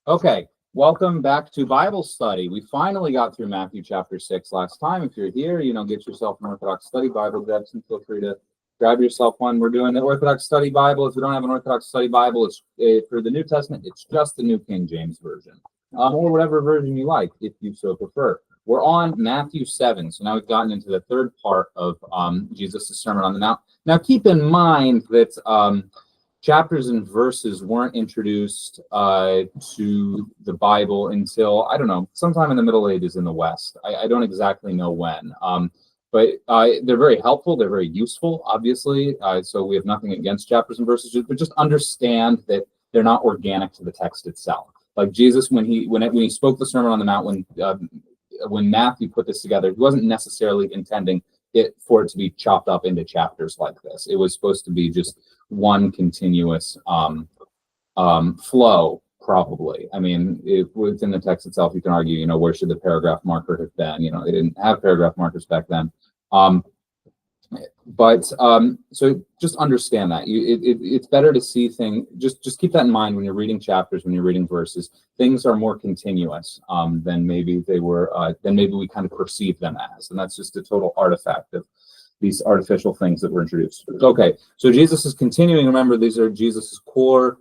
Okay, welcome back to Bible study. We finally got through Matthew chapter 6 last time. If you're here, get yourself an Orthodox Study Bible. Debson, feel free to grab yourself one. We're doing the Orthodox Study Bible. If you don't have an Orthodox Study Bible, it's for the New Testament, it's just the New King James Version, or whatever version you like, if you so prefer. We're on Matthew 7, so now we've gotten into the third part of Jesus' Sermon on the Mount. Now, keep in mind that chapters and verses weren't introduced to the Bible until, I don't know, sometime in the Middle Ages in the West. I don't exactly know when. But they're very helpful. They're very useful, obviously. So we have nothing against chapters and verses, but just understand that they're not organic to the text itself. Like Jesus, when he spoke the Sermon on the Mount, when Matthew put this together, he wasn't necessarily intending for it to be chopped up into chapters like this. It was supposed to be just one continuous flow, probably. I mean, within the text itself, you can argue, where should the paragraph marker have been? They didn't have paragraph markers back then. So just understand that it's better to see things. Just keep that in mind when you're reading chapters, when you're reading verses. Things are more continuous than maybe they were. Than maybe we kind of perceive them as, and that's just a total artifact of these artificial things that were introduced. Okay, so Jesus is continuing. Remember, these are Jesus's core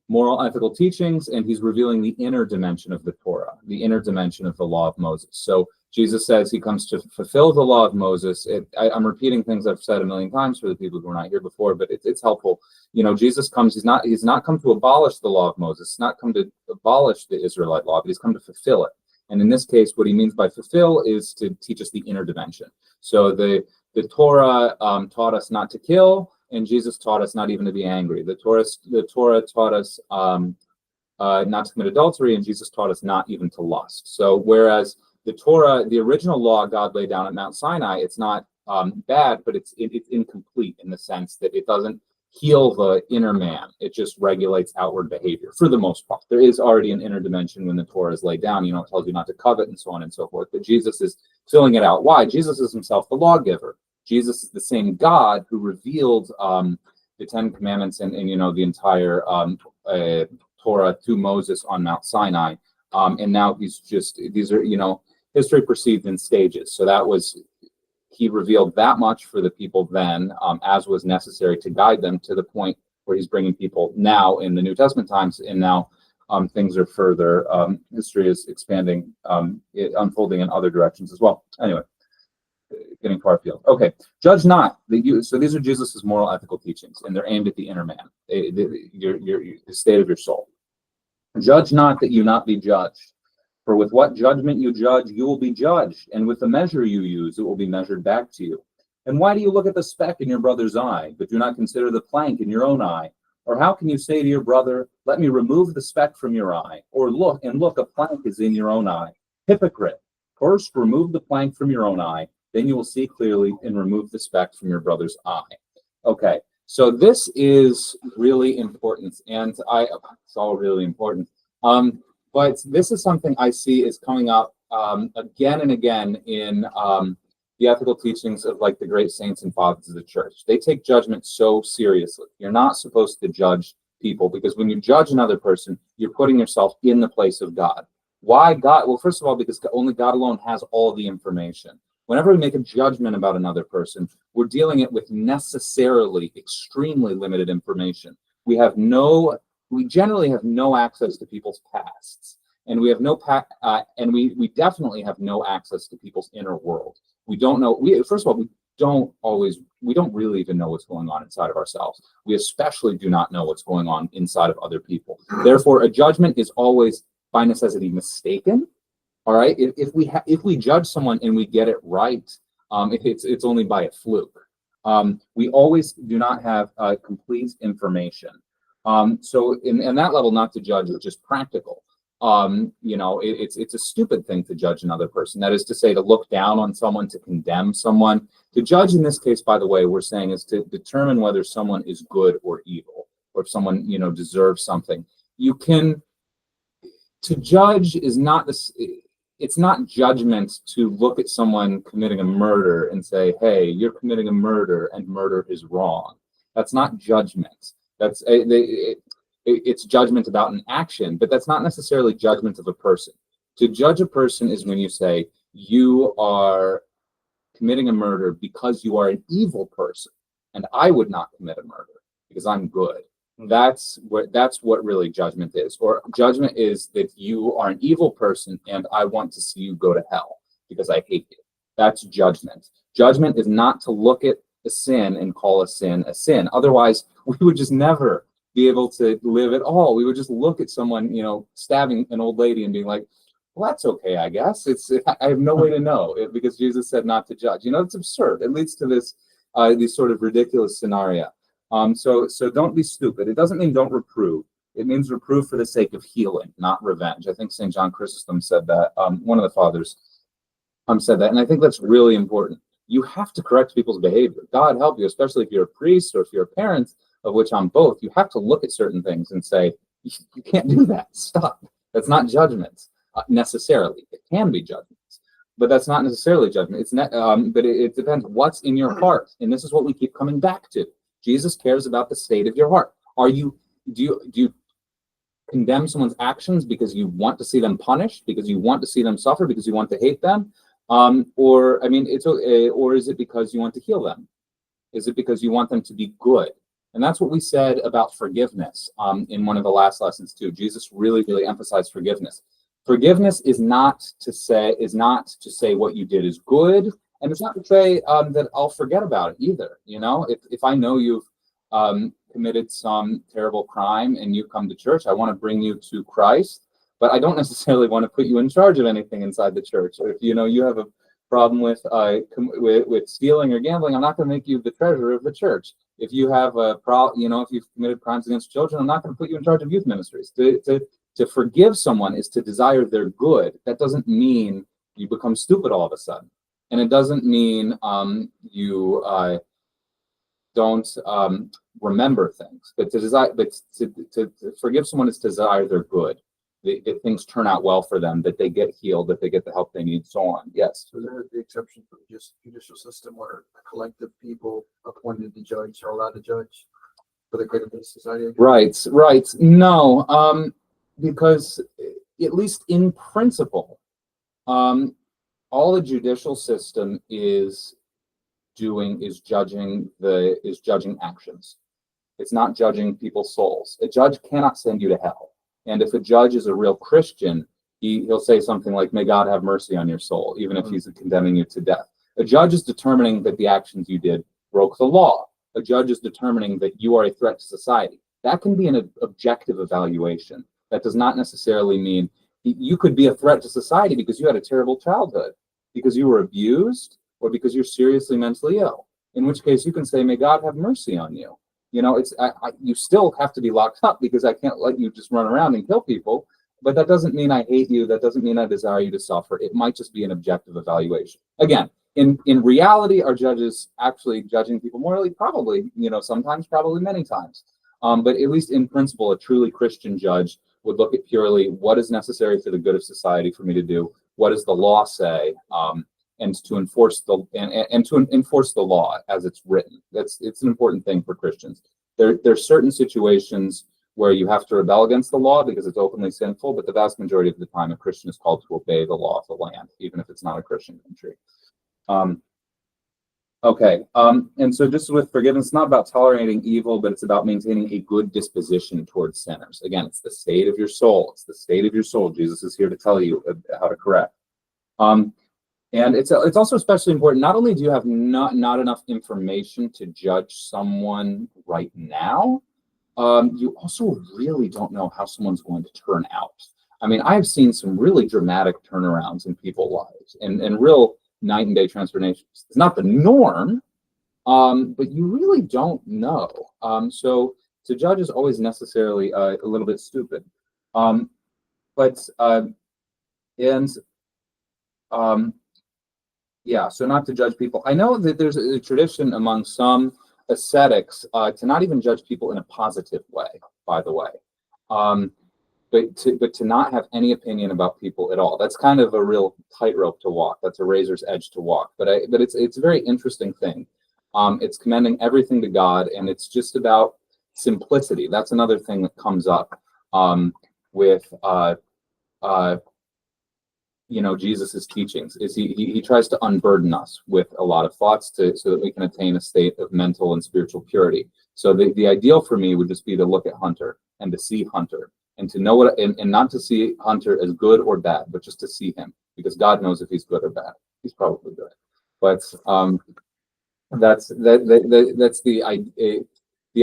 moral ethical teachings, and he's revealing the inner dimension of the Torah, the inner dimension of the law of Moses. So Jesus says he comes to fulfill the law of Moses. I'm repeating things I've said a million times for the people who were not here before, but it's helpful. Jesus comes, he's not come to abolish the law of Moses, he's not come to abolish the Israelite law, but he's come to fulfill it. And in this case, what he means by fulfill is to teach us the inner dimension. So the Torah taught us not to kill, and Jesus taught us not even to be angry. The Torah taught us not to commit adultery, and Jesus taught us not even to lust. So whereas the Torah, the original law God laid down at Mount Sinai, it's not bad, but it's incomplete in the sense that it doesn't heal the inner man. It just regulates outward behavior for the most part. There is already an inner dimension when the Torah is laid down. It tells you not to covet and so on and so forth. But Jesus is filling it out. Why? Jesus is himself the lawgiver. Jesus is the same God who revealed the Ten Commandments and the entire Torah to Moses on Mount Sinai. And now these are, history perceived in stages. So he revealed that much for the people then, as was necessary to guide them to the point where he's bringing people now in the New Testament times. And now things are further, history is expanding, unfolding in other directions as well. Anyway, getting far afield. Okay, judge not. So these are Jesus's moral ethical teachings, and they're aimed at the inner man, the state of your soul. Judge not that you not be judged. For with what judgment you judge, you will be judged, and with the measure you use, it will be measured back to you. And why do you look at the speck in your brother's eye, but do not consider the plank in your own eye? Or how can you say to your brother, let me remove the speck from your eye? Or look, a plank is in your own eye. Hypocrite, first remove the plank from your own eye, then you will see clearly and remove the speck from your brother's eye. Okay, so this is really important, and it's all really important. But this is something I see is coming up again and again in the ethical teachings of like the great saints and fathers of the church. They take judgment so seriously. You're not supposed to judge people, because when you judge another person, you're putting yourself in the place of God. Why God? Well, first of all, because only God alone has all the information. Whenever we make a judgment about another person, we're dealing it with necessarily extremely limited information. We generally have no access to people's pasts, and we have we definitely have no access to people's inner world. We don't know. First of all, we don't really even know what's going on inside of ourselves. We especially do not know what's going on inside of other people. Therefore, a judgment is always by necessity mistaken. All right. If we judge someone and we get it right, it's only by a fluke. We always do not have complete information. So in that level, not to judge is just practical. It's a stupid thing to judge another person. That is to say, to look down on someone, to condemn someone. To judge in this case, by the way, we're saying is to determine whether someone is good or evil, or if someone, deserves something. To judge is not this. It's not judgment to look at someone committing a murder and say, hey, you're committing a murder and murder is wrong. That's not judgment. it's judgment about an action, but that's not necessarily judgment of a person. To judge a person is when you say you are committing a murder because you are an evil person, and I would not commit a murder because I'm good. That's what really judgment is. Or judgment is that you are an evil person and I want to see you go to hell because I hate you. That's judgment. Judgment is not to look at a sin and call a sin a sin. Otherwise, we would just never be able to live at all. We would just look at someone, stabbing an old lady and being like, well, that's okay, I guess. I have no way to know because Jesus said not to judge. It's absurd. It leads to this sort of ridiculous scenario. So don't be stupid. It doesn't mean don't reprove. It means reprove for the sake of healing, not revenge. I think St. John Chrysostom said that. One of the fathers said that, and I think that's really important. You have to correct people's behavior. God help you, especially if you're a priest or if you're a parent, of which I'm both. You have to look at certain things and say, you can't do that. Stop. That's not judgment. Necessarily, it can be judgments, but that's not necessarily judgment. But it depends what's in your heart, and this is what we keep coming back to. Jesus cares about the state of your heart. Do you condemn someone's actions because you want to see them punished, because you want to see them suffer, because you want to hate them, or is it because you want to heal them? Is it because you want them to be good? And that's what we said about forgiveness in one of the last lessons too. Jesus really, really emphasized forgiveness. Forgiveness is not to say what you did is good, and it's not to say that I'll forget about it either. If I know you've committed some terrible crime and you come to church, I want to bring you to Christ, but I don't necessarily want to put you in charge of anything inside the church. Or if you have a problem with stealing or gambling, I'm not going to make you the treasurer of the church. If you have a problem, if you've committed crimes against children, I'm not going to put you in charge of youth ministries. To forgive someone is to desire their good. That doesn't mean you become stupid all of a sudden. And it doesn't mean you don't remember things. But to forgive someone is to desire their good. That things turn out well for them, that they get healed, that they get the help they need, so on. Yes. So there's the exception for the judicial system where a collective people appointed to judge are allowed to judge for the greater good of society. Right. No. Because at least in principle, all the judicial system is judging actions. It's not judging people's souls. A judge cannot send you to hell. And if a judge is a real Christian, he'll say something like, may God have mercy on your soul, even if he's condemning you to death. A judge is determining that the actions you did broke the law. A judge is determining that you are a threat to society. That can be an objective evaluation. That does not necessarily mean you could be a threat to society because you had a terrible childhood, because you were abused, or because you're seriously mentally ill. In which case you can say, may God have mercy on you. You still have to be locked up because I can't let you just run around and kill people. But that doesn't mean I hate you. That doesn't mean I desire you to suffer. It might just be an objective evaluation. Again, in reality, are judges actually judging people morally? Probably, sometimes, probably many times. But at least in principle, a truly Christian judge would look at purely what is necessary for the good of society for me to do. What does the law say? And to enforce the law as it's written. It's an important thing for Christians. There's certain situations where you have to rebel against the law because it's openly sinful, but the vast majority of the time a Christian is called to obey the law of the land, even if it's not a Christian country. And so just with forgiveness, it's not about tolerating evil, but it's about maintaining a good disposition towards sinners. Again, it's the state of your soul. It's the state of your soul. Jesus is here to tell you how to correct. And it's also especially important, not only do you have not enough information to judge someone right now, you also really don't know how someone's going to turn out. I mean, I've seen some really dramatic turnarounds in people's lives and real night and day transformations. It's not the norm, but you really don't know. So to judge is always necessarily a little bit stupid. So not to judge people. I know that there's a tradition among some ascetics to not even judge people in a positive way, by the way. But to not have any opinion about people at all. That's kind of a real tightrope to walk. That's a razor's edge to walk. But it's a very interesting thing. It's commending everything to God, and it's just about simplicity. That's another thing that comes up with Jesus's teachings. Is he tries to unburden us with a lot of thoughts so that we can attain a state of mental and spiritual purity. So the ideal for me would just be to look at Hunter and to see Hunter and to know and not to see Hunter as good or bad, but just to see him, because God knows if he's good or bad. He's probably good, but that's the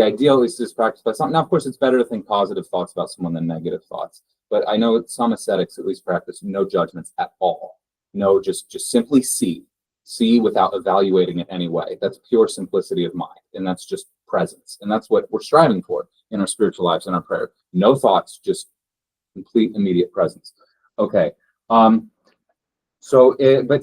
ideal is just practiced by something. Now, of course, it's better to think positive thoughts about someone than negative thoughts. But I know some ascetics at least practice no judgments at all. No, just simply see without evaluating it anyway. That's pure simplicity of mind, and that's just presence, and that's what we're striving for in our spiritual lives and our prayer. No thoughts, just complete immediate presence. Okay. But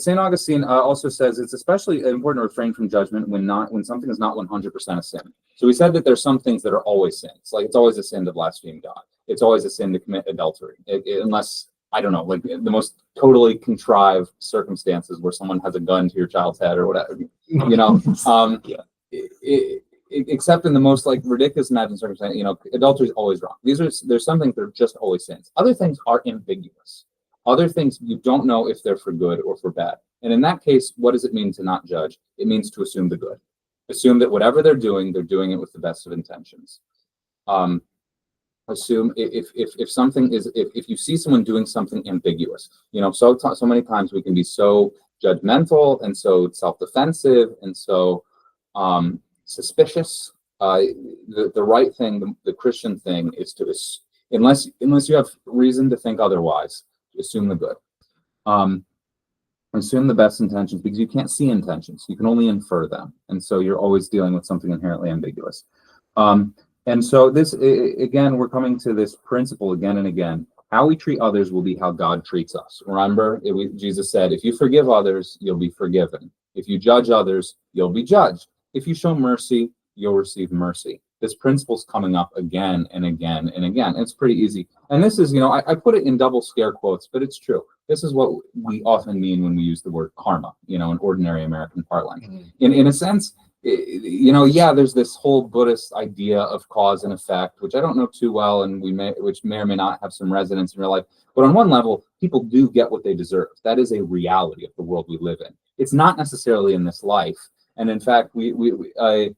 St. Augustine also says it's especially important to refrain from judgment when something is not 100% a sin. So we said that there's some things that are always sins. Like it's always a sin to blaspheme God. It's always a sin to commit adultery, unless, I don't know, like the most totally contrived circumstances where someone has a gun to your child's head or whatever, except in the most like ridiculous imagined circumstance, adultery is always wrong. There's some things that are just always sins. Other things are ambiguous. Other things you don't know if they're for good or for bad. And in that case, what does it mean to not judge? It means to assume the good. Assume that whatever they're doing it with the best of intentions. Assume if something is, if you see someone doing something ambiguous, so many times we can be so judgmental and so self-defensive and so suspicious. The right thing, the Christian thing is to, unless you have reason to think otherwise, assume the good. Assume the best intentions, because you can't see intentions. You can only infer them. And so you're always dealing with something inherently ambiguous. And so this, again, we're coming to this principle again and again. How we treat others will be how God treats us. Remember, Jesus said, if you forgive others, you'll be forgiven. If you judge others, you'll be judged. If you show mercy, you'll receive mercy. This principle's coming up again and again and again. It's pretty easy. And this is, I put it in double scare quotes, but it's true. This is what we often mean when we use the word karma, in ordinary American parlance. In a sense, there's this whole Buddhist idea of cause and effect, which I don't know too well, and which may or may not have some resonance in real life. But on one level, people do get what they deserve. That is a reality of the world we live in. It's not necessarily in this life, and in fact, we want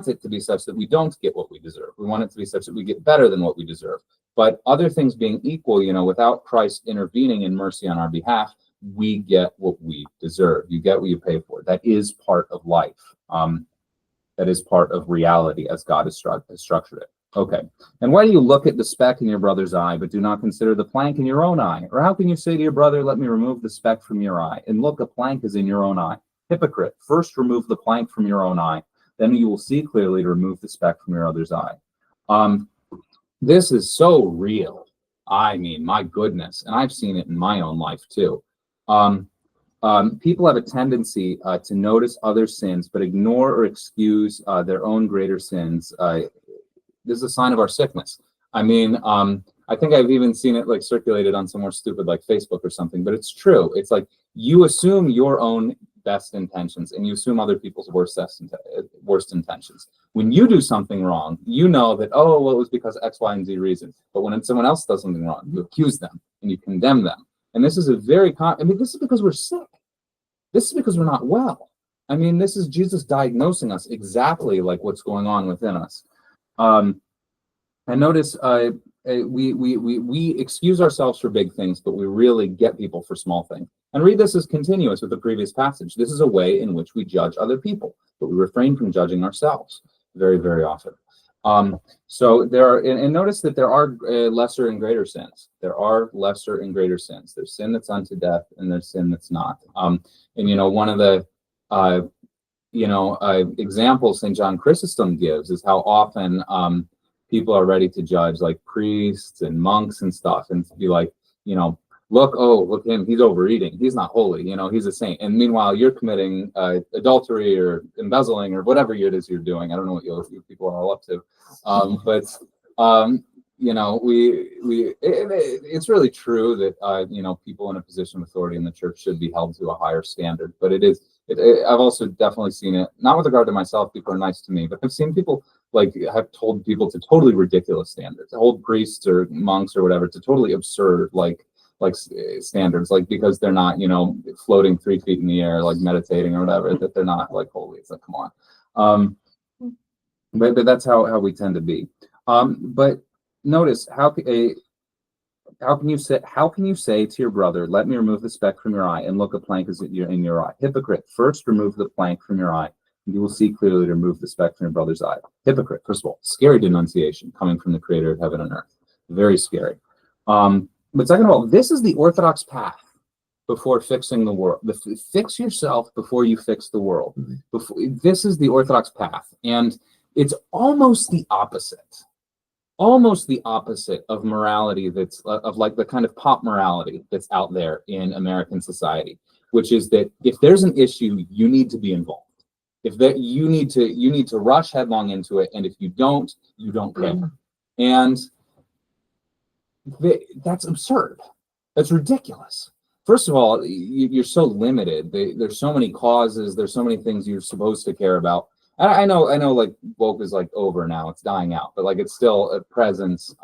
it to be such that we don't get what we deserve. We want it to be such that we get better than what we deserve. But other things being equal, without Christ intervening in mercy on our behalf, we get what we deserve. You get what you pay for. That is part of life. That is part of reality as God has structured it. Okay. And why do you look at the speck in your brother's eye, but do not consider the plank in your own eye? Or how can you say to your brother, let me remove the speck from your eye? And look, a plank is in your own eye. Hypocrite, first remove the plank from your own eye. Then you will see clearly to remove the speck from your other's eye. This is so real. I mean, my goodness. And I've seen it in my own life too. People have a tendency to notice other sins, but ignore or excuse their own greater sins. This is a sign of our sickness. I mean, I think I've even seen it like circulated on somewhere stupid like Facebook or something, but it's true. It's like you assume your own best intentions and you assume other people's worst intentions. When you do something wrong, you know that, oh, well, it was because X, Y, and Z reason. But when someone else does something wrong, you accuse them and you condemn them. And this is this is because we're sick. This is because we're not well. I mean, this is Jesus diagnosing us exactly like what's going on within us. And notice we excuse ourselves for big things, but we really get people for small things. And read this as continuous with the previous passage. This is a way in which we judge other people, but we refrain from judging ourselves very, very often. So there are, and notice that there are lesser and greater sins. There are lesser and greater sins. There's sin that's unto death, and there's sin that's not. And one of the examples St. John Chrysostom gives is how often people are ready to judge like priests and monks and stuff, and be like, look him, he's overeating, he's not holy, he's a saint. And meanwhile, you're committing adultery or embezzling or whatever it is you're doing. I don't know what you people are all up to, it's really true that people in a position of authority in the church should be held to a higher standard. But it is I've also definitely seen it, not with regard to myself, people are nice to me, but I've seen people like have told people to totally ridiculous standards, hold priests or monks or whatever to totally absurd, standards, like because they're not, floating 3 feet in the air, like meditating or whatever, that they're not like holy. It's like, come on. But that's how we tend to be. But notice how can you say to your brother, let me remove the speck from your eye, and look, a plank is in your eye? Hypocrite, first remove the plank from your eye, and you will see clearly to remove the speck from your brother's eye. Hypocrite, first of all, scary denunciation coming from the creator of heaven and earth. Very scary. But second of all, this is the orthodox path before fixing the world. Fix yourself before you fix the world. This is the orthodox path. And it's almost the opposite of morality that's of like the kind of pop morality that's out there in American society, which is that if there's an issue, you need to be involved. You need to rush headlong into it, and if you don't care. And that's absurd. That's ridiculous. First of all, you're so limited. There's so many causes. There's so many things you're supposed to care about. I know, like woke is like over now. It's dying out, but like it's still a presence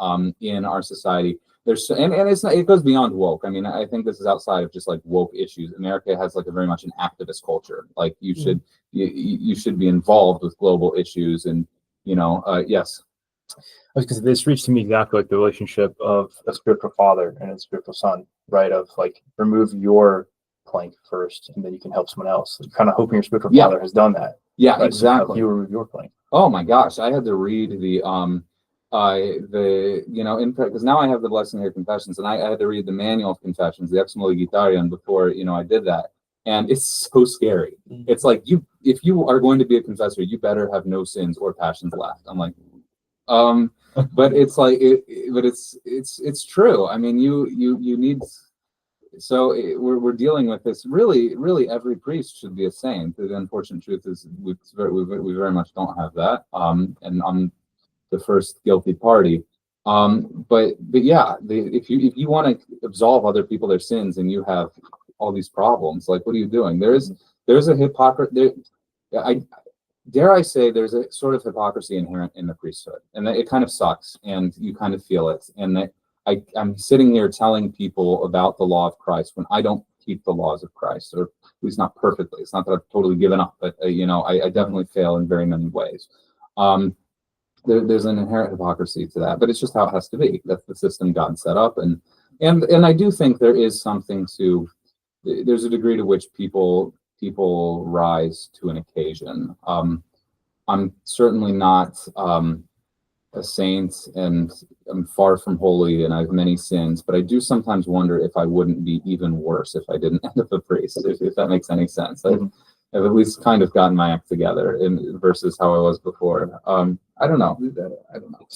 in our society. And it's not, it goes beyond woke. I mean, I think this is outside of just like woke issues. America has like a very much an activist culture. Like you should be involved with global issues, and yes. Because this reached to me exactly like the relationship of a spiritual father and a spiritual son, right? Of like, remove your plank first, and then you can help someone else. You're kind of hoping your spiritual father has done that. Yeah, right? exactly. So you remove your plank. Oh my gosh, I had to read because now I have the Blessing Here Confessions, and I had to read the Manual of Confessions, the Ex Nihilo Gitarian, before I did that, and it's so scary. It's like if you are going to be a confessor, you better have no sins or passions left. I'm like, but it's like it's true. I mean, you need. So we're dealing with this. Really, every priest should be a saint. The unfortunate truth is we very much don't have that. And I'm the first guilty party. But yeah, if you want to absolve other people their sins and you have all these problems, like what are you doing? There's a hypocrisy. Dare I say, there's a sort of hypocrisy inherent in the priesthood, and that it kind of sucks, and you kind of feel it, and that I'm sitting here telling people about the law of Christ when I don't keep the laws of Christ, or at least not perfectly. It's not that I've totally given up, but I definitely fail in very many ways. There's an inherent hypocrisy to that, but it's just how it has to be. That's the system God set up, and I do think there is something to. There's a degree to which people rise to an occasion. I'm certainly not a saint, and I'm far from holy, and I have many sins, but I do sometimes wonder if I wouldn't be even worse if I didn't end up a priest, if that makes any sense. I've at least kind of gotten my act together versus how I was before. I don't know.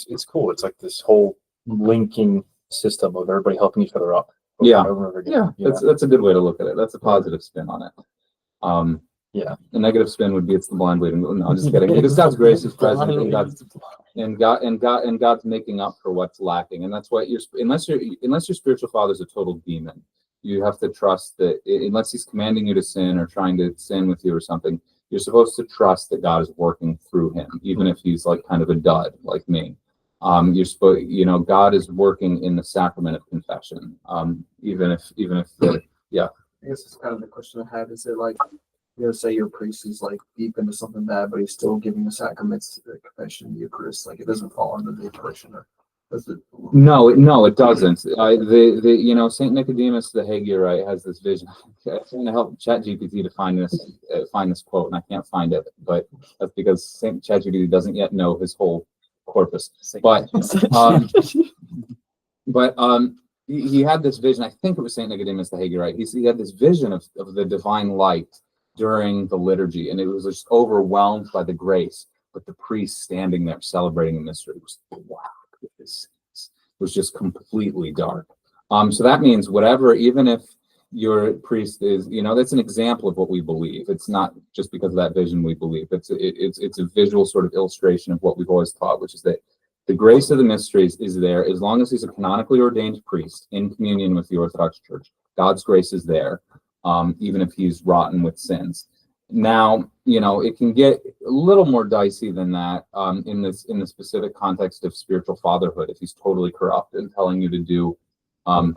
It's cool. It's like this whole linking system of everybody helping each other up. Yeah. And over and over again. That's a good way to look at it. That's a positive spin on it. The negative spin would be it's the blind leading. No, I'm just kidding. Because God's grace is present, and God's making up for what's lacking, and that's why unless your spiritual father's a total demon, you have to trust that unless he's commanding you to sin or trying to sin with you or something, you're supposed to trust that God is working through him, even if he's like kind of a dud like me. You're supposed, God is working in the sacrament of confession, even if I guess it's kind of the question I had. Is it like, say your priest is like deep into something bad, but he's still giving the sacraments, the confession, the Eucharist, like it doesn't fall under the parishioner, does it? No, it doesn't. Saint Nicodemus the Hagiorite has this vision. I'm trying to help ChatGPT to find this quote, and I can't find it, but that's because Saint ChatGPT doesn't yet know his whole corpus. But he had this vision. I think it was Saint Nicodemus the Hagiorite. He had this vision of the divine light during the liturgy, and it was just overwhelmed by the grace. But the priest standing there celebrating the mystery was black. It was just completely dark. So that means whatever, even if your priest is, that's an example of what we believe. It's not just because of that vision we believe. It's a visual sort of illustration of what we've always taught, which is that the grace of the mysteries is there as long as he's a canonically ordained priest in communion with the Orthodox Church. God's grace is there, even if he's rotten with sins. Now, it can get a little more dicey than that in the specific context of spiritual fatherhood, if he's totally corrupt and telling you to do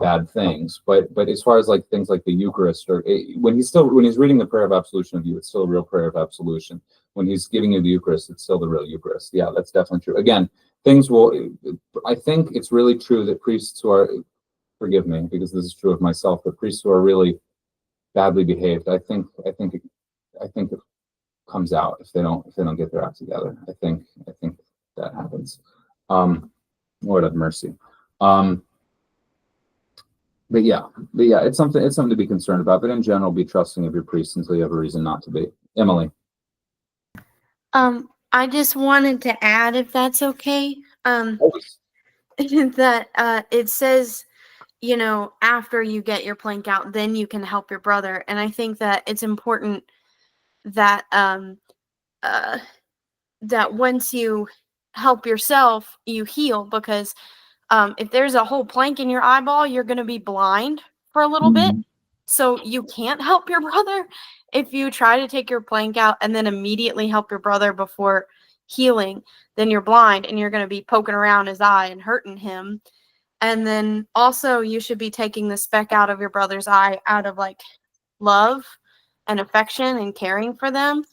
bad things. But as far as like things like the Eucharist, or when he's reading the prayer of absolution of you, it's still a real prayer of absolution. When he's giving you the Eucharist, it's still the real Eucharist. Yeah, that's definitely true. Again, I think it's really true that priests who are, forgive me because this is true of myself, but priests who are really badly behaved, I think it comes out if they don't get their act together. I think that happens. Lord have mercy. But yeah, it's something to be concerned about. But in general, be trusting of your priests until you have a reason not to be. Emily. I just wanted to add, if that's okay, Always. that it says, after you get your plank out, then you can help your brother. And I think that it's important that that once you help yourself, you heal, because if there's a whole plank in your eyeball, you're going to be blind for a little bit. So you can't help your brother if you try to take your plank out and then immediately help your brother before healing. Then you're blind and you're going to be poking around his eye and hurting him. And then also you should be taking the speck out of your brother's eye out of like love and affection and caring for them,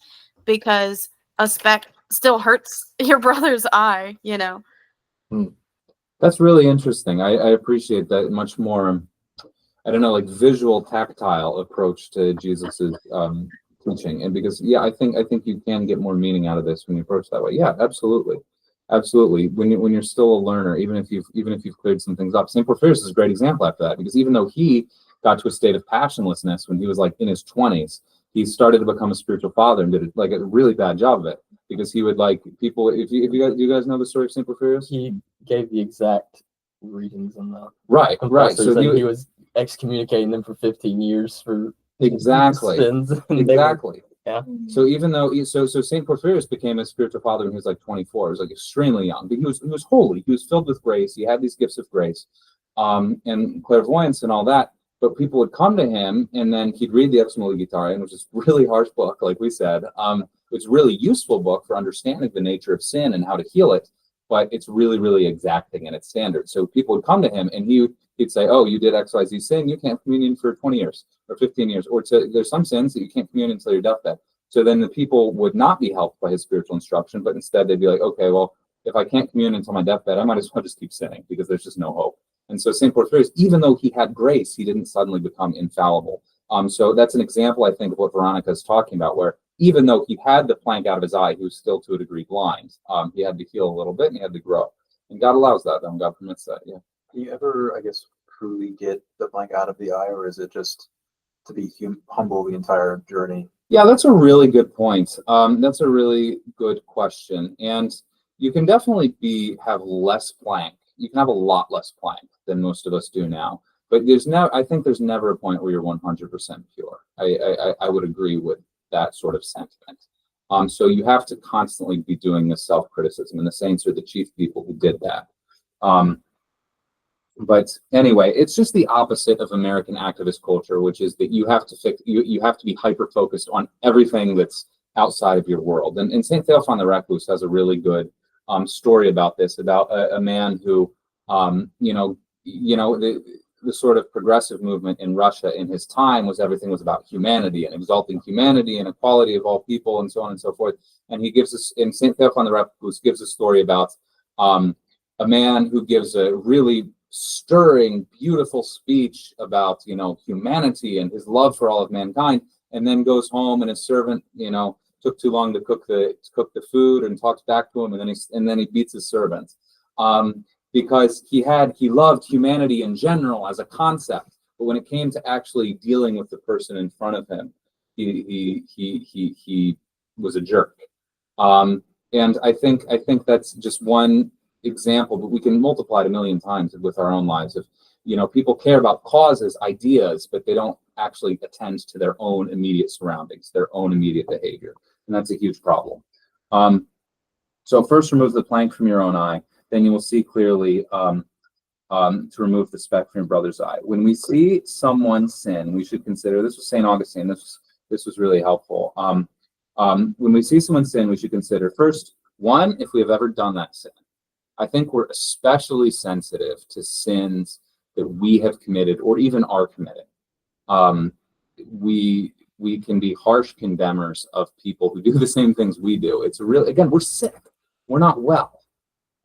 because a speck still hurts your brother's eye, That's really interesting. I appreciate that much more. I don't know, like visual, tactile approach to Jesus's teaching, and because I think you can get more meaning out of this when you approach that way. Yeah, absolutely. When you're still a learner, even if you've cleared some things up, Saint Porphyrius is a great example after that, because even though he got to a state of passionlessness when he was like in his 20s, he started to become a spiritual father and did like a really bad job of it, because he would like people. If you guys know the story of Saint Porphyrius, he gave the exact readings on the right. So he was excommunicating them for 15 years for exactly sins. Exactly. Yeah. So even though so Saint Porphyrius became a spiritual father when he was like 24, he was like extremely young, but he was holy. He was filled with grace. He had these gifts of grace, and clairvoyance and all that. But people would come to him, and then he'd read the Ex Nihilo Gitariam, which is a really harsh book, like we said. It's a really useful book for understanding the nature of sin and how to heal it, but it's really, really exacting in its standards. So people would come to him, and he'd say, "Oh, you did XYZ sin, you can't have communion for 20 years or 15 years, or there's some sins that you can't commune until your deathbed." So then the people would not be helped by his spiritual instruction, but instead they'd be like, "Okay, well, if I can't commune until my deathbed, I might as well just keep sinning because there's just no hope." And so St. Porphyrius, even though he had grace, he didn't suddenly become infallible. So that's an example, I think, of what Veronica is talking about, where even though he had the plank out of his eye, he was still to a degree blind. He had to heal a little bit and he had to grow. And God allows that, and God permits that, yeah. Do you ever, I guess, truly get the plank out of the eye, or is it just to be humble the entire journey? Yeah, that's a really good point. That's a really good question. And you can definitely have less plank. You can have a lot less plank than most of us do now. But I think there's never a point where you're 100% pure. I would agree with that sort of sentiment. So you have to constantly be doing this self-criticism, and the saints are the chief people who did that. But anyway, it's just the opposite of American activist culture, which is that you have to be hyper-focused on everything that's outside of your world. And St. Theophan the Recluse has a really good story about this, about a man who, the sort of progressive movement in Russia in his time everything was about humanity and exalting humanity and equality of all people and so on and so forth. And he gives us, in St. Theophan the Recluse gives a story about a man who gives a really stirring, beautiful speech about, humanity and his love for all of mankind, and then goes home and his servant, took too long to cook the food and talks back to him, and then he beats his servant. Because he loved humanity in general as a concept, but when it came to actually dealing with the person in front of him, he was a jerk. And I think that's just one example, but we can multiply it a million times with our own lives. Of people care about causes, ideas, but they don't actually attend to their own immediate surroundings, their own immediate behavior, and that's a huge problem. So first, remove the plank from your own eye. Then you will see clearly to remove the speck from your brother's eye. When we see someone sin, we should consider, this was St. Augustine, this was this was really helpful. When we see someone sin, we should consider first, one, if we have ever done that sin. I think we're especially sensitive to sins that we have committed or even are committing. We can be harsh condemners of people who do the same things we do. It's really, again, we're sick. We're not well.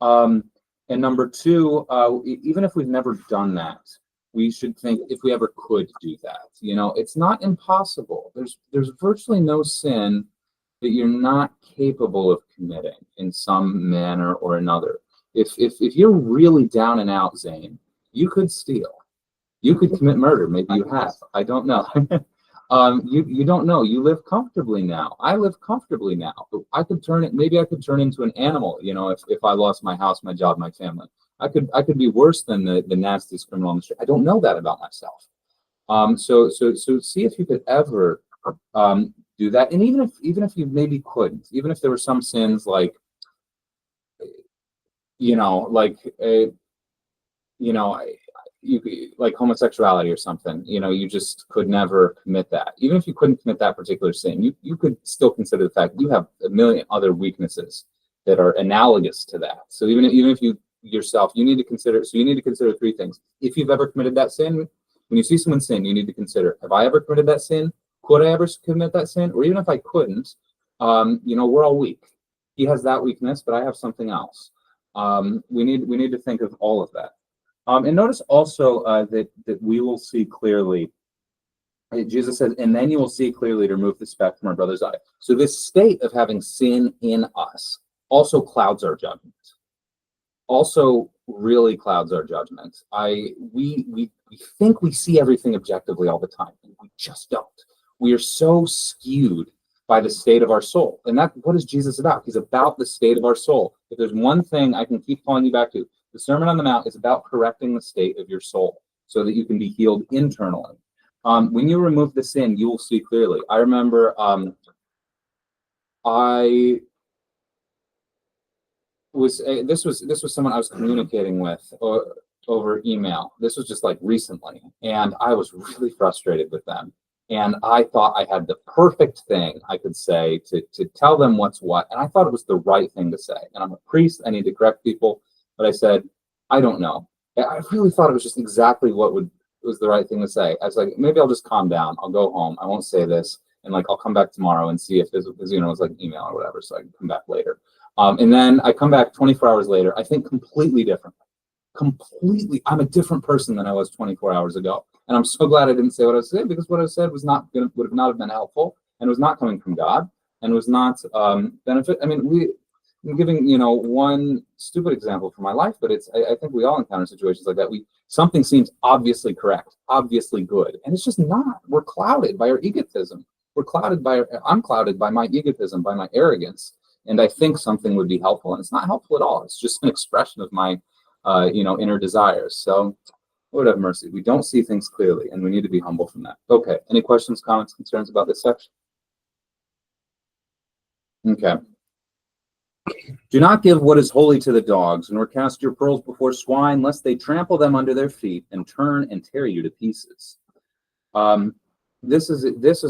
And number two, even if we've never done that, we should think if we ever could do that. You know, it's not impossible. There's virtually no sin that you're not capable of committing in some manner or another. If you're really down and out, Zane, you could steal. You could commit murder. Maybe you have. I don't know. You don't know. You live comfortably now. I live comfortably now. I could turn it. Maybe I could turn into an animal. You know, if I lost my house, my job, my family, I could be worse than the nastiest criminal on the street. I don't know that about myself. So see if you could ever do that. And even if you maybe couldn't, even if there were some sins like, like homosexuality or something, you just could never commit that. Even if you couldn't commit that particular sin, you could still consider the fact you have a million other weaknesses that are analogous to that. So even if you yourself, you need to consider three things. If you've ever committed that sin, when you see someone sin, you need to consider, have I ever committed that sin? Could I ever commit that sin? Or even if I couldn't, we're all weak. He has that weakness, but I have something else. We need to think of all of that. And notice also that we will see clearly. Jesus says, and then you will see clearly to remove the speck from our brother's eye. So this state of having sin in us also clouds our judgment. Also really clouds our judgment. We think we see everything objectively all the time, and we just don't. We are so skewed by the state of our soul. And what is Jesus about? He's about the state of our soul. If there's one thing I can keep calling you back to, the Sermon on the Mount is about correcting the state of your soul so that you can be healed internally. When you remove the sin, you will see clearly. I remember this was someone I was communicating with over email. This was just like recently, and I was really frustrated with them. And I thought I had the perfect thing I could say to tell them what's what, and I thought it was the right thing to say. And I'm a priest; I need to correct people. But I said, I don't know. I really thought it was just exactly what was the right thing to say. I was like, maybe I'll just calm down. I'll go home. I won't say this, and I'll come back tomorrow and see if there's it's like email or whatever, so I can come back later. And then I come back 24 hours later. I think completely differently. I'm a different person than I was 24 hours ago. And I'm so glad I didn't say what I said, because what I said would not have been helpful, and it was not coming from God, and was not benefit. I mean, I'm giving one stupid example from my life, but I think we all encounter situations like that. Something seems obviously correct, obviously good, and it's just not. We're clouded by our egotism. I'm clouded by my egotism, by my arrogance, and I think something would be helpful, and it's not helpful at all. It's just an expression of my inner desires. So Lord have mercy. We don't see things clearly, and we need to be humble from that. Okay. Any questions, comments, concerns about this section? Okay. Do not give what is holy to the dogs, nor cast your pearls before swine, lest they trample them under their feet and turn and tear you to pieces. This is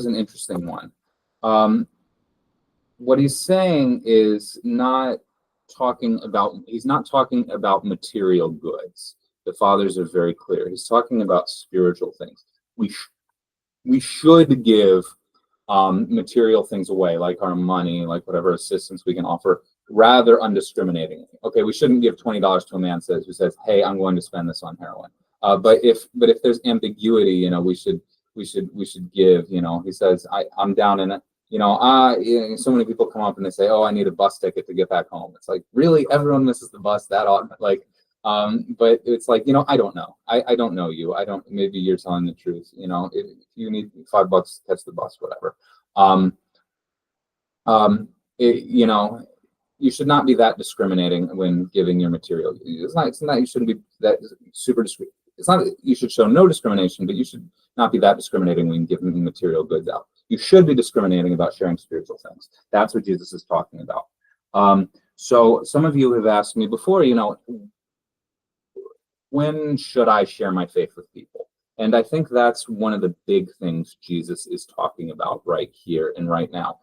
an interesting one. What he's saying is he's not talking about material goods. The fathers are very clear. He's talking about spiritual things. We should give material things away, like our money, like whatever assistance we can offer, rather undiscriminatingly. Okay, we shouldn't give $20 to a man who says, "Hey, I'm going to spend this on heroin." But if there's ambiguity, we should give. He says, I'm down in it. So many people come up and they say, "Oh, I need a bus ticket to get back home." It's like, really, everyone misses the bus that often. But it's like, I don't know. I don't know you. Maybe you're telling the truth. If you need $5 to catch the bus, whatever. You should not be that discriminating when giving your material. It's not you shouldn't be that super discreet. It's not that you should show no discrimination, but you should not be that discriminating when giving material goods out. You should be discriminating about sharing spiritual things. That's what Jesus is talking about. So some of you have asked me before, when should I share my faith with people? And I think that's one of the big things Jesus is talking about right here and right now.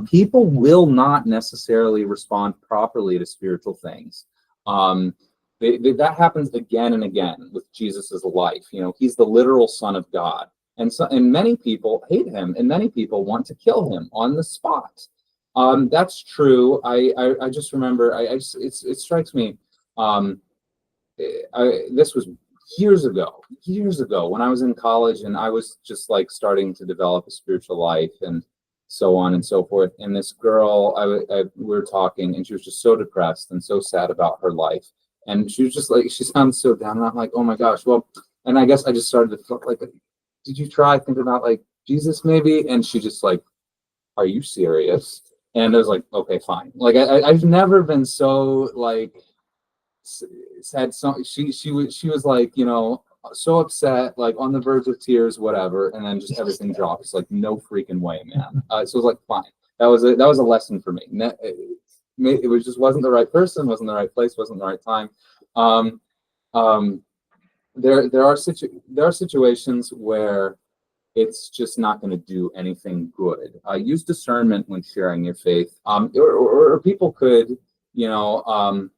People will not necessarily respond properly to spiritual things. That happens again and again with Jesus's life. You know, he's the literal Son of God, and many people hate him, and many people want to kill him on the spot. That's true. I just remember. It strikes me. This was years ago when I was in college, and I was just like starting to develop a spiritual life and so on and so forth. And this girl, we were talking, and she was just so depressed and so sad about her life. And she was just like, she sounded so down. And I'm like, oh my gosh. Well, and I guess I just started to feel like, did you try thinking about like Jesus maybe? And she just like, are you serious? And I was like, okay, fine. Like I've never been so like sad. So she was like, you know, so upset, like on the verge of tears, whatever. And then just everything drops. Like no freaking way, man. So it was like, fine. That was a lesson for me. It was just wasn't the right person, wasn't the right place, wasn't the right time. There are situations where it's just not going to do anything good. Use discernment when sharing your faith. Or people could, people